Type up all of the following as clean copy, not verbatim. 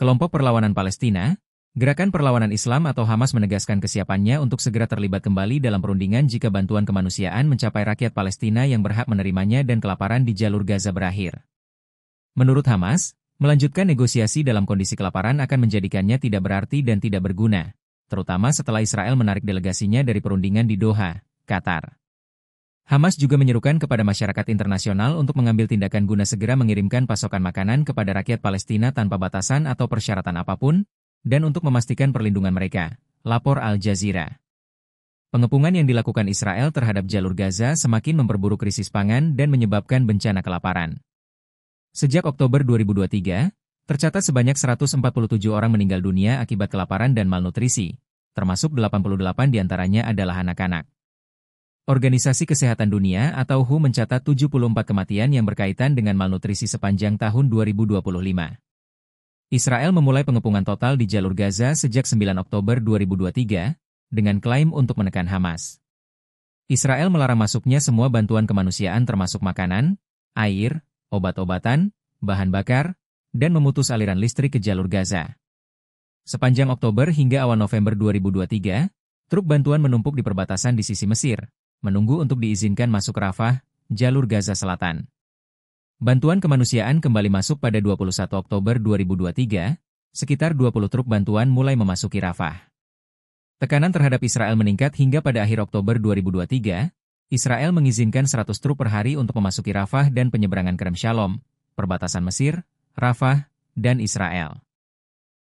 Kelompok Perlawanan Palestina, Gerakan Perlawanan Islam atau Hamas menegaskan kesiapannya untuk segera terlibat kembali dalam perundingan jika bantuan kemanusiaan mencapai rakyat Palestina yang berhak menerimanya dan kelaparan di jalur Gaza berakhir. Menurut Hamas, melanjutkan negosiasi dalam kondisi kelaparan akan menjadikannya tidak berarti dan tidak berguna, terutama setelah Israel menarik delegasinya dari perundingan di Doha, Qatar. Hamas juga menyerukan kepada masyarakat internasional untuk mengambil tindakan guna segera mengirimkan pasokan makanan kepada rakyat Palestina tanpa batasan atau persyaratan apapun, dan untuk memastikan perlindungan mereka, lapor Al Jazeera. Pengepungan yang dilakukan Israel terhadap jalur Gaza semakin memperburuk krisis pangan dan menyebabkan bencana kelaparan. Sejak Oktober 2023, tercatat sebanyak 147 orang meninggal dunia akibat kelaparan dan malnutrisi, termasuk 88 diantaranya adalah anak-anak. Organisasi Kesehatan Dunia atau WHO mencatat 74 kematian yang berkaitan dengan malnutrisi sepanjang tahun 2025. Israel memulai pengepungan total di jalur Gaza sejak 9 Oktober 2023, dengan klaim untuk menekan Hamas. Israel melarang masuknya semua bantuan kemanusiaan termasuk makanan, air, obat-obatan, bahan bakar, dan memutus aliran listrik ke jalur Gaza. Sepanjang Oktober hingga awal November 2023, truk bantuan menumpuk di perbatasan di sisi Mesir, menunggu untuk diizinkan masuk Rafah, jalur Gaza Selatan. Bantuan kemanusiaan kembali masuk pada 21 Oktober 2023, sekitar 20 truk bantuan mulai memasuki Rafah. Tekanan terhadap Israel meningkat hingga pada akhir Oktober 2023, Israel mengizinkan 100 truk per hari untuk memasuki Rafah dan penyeberangan Kerem Shalom, perbatasan Mesir, Rafah, dan Israel.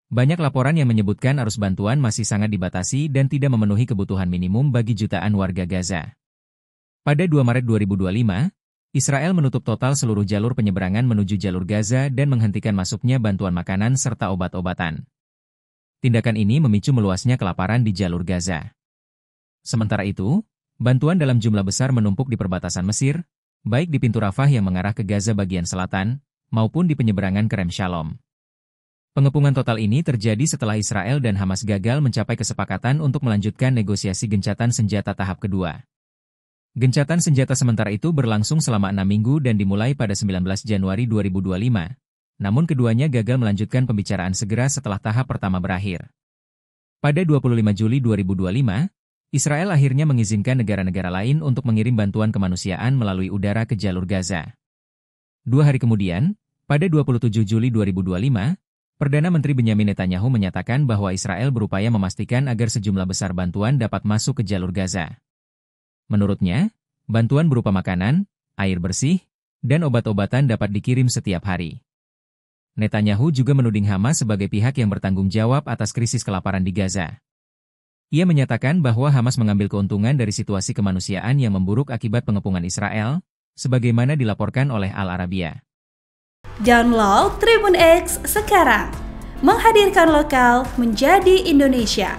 Banyak laporan yang menyebutkan arus bantuan masih sangat dibatasi dan tidak memenuhi kebutuhan minimum bagi jutaan warga Gaza. Pada 2 Maret 2025, Israel menutup total seluruh jalur penyeberangan menuju jalur Gaza dan menghentikan masuknya bantuan makanan serta obat-obatan. Tindakan ini memicu meluasnya kelaparan di jalur Gaza. Sementara itu, bantuan dalam jumlah besar menumpuk di perbatasan Mesir, baik di pintu Rafah yang mengarah ke Gaza bagian selatan, maupun di penyeberangan Kerem Shalom. Pengepungan total ini terjadi setelah Israel dan Hamas gagal mencapai kesepakatan untuk melanjutkan negosiasi gencatan senjata tahap kedua. Gencatan senjata sementara itu berlangsung selama 6 minggu dan dimulai pada 19 Januari 2025. Namun keduanya gagal melanjutkan pembicaraan segera setelah tahap pertama berakhir. Pada 25 Juli 2025, Israel akhirnya mengizinkan negara-negara lain untuk mengirim bantuan kemanusiaan melalui udara ke jalur Gaza. 2 hari kemudian, pada 27 Juli 2025, Perdana Menteri Benyamin Netanyahu menyatakan bahwa Israel berupaya memastikan agar sejumlah besar bantuan dapat masuk ke jalur Gaza. Menurutnya, bantuan berupa makanan, air bersih, dan obat-obatan dapat dikirim setiap hari. Netanyahu juga menuding Hamas sebagai pihak yang bertanggung jawab atas krisis kelaparan di Gaza. Ia menyatakan bahwa Hamas mengambil keuntungan dari situasi kemanusiaan yang memburuk akibat pengepungan Israel, sebagaimana dilaporkan oleh Al Arabiya. Download Tribun X sekarang, menghadirkan lokal menjadi Indonesia.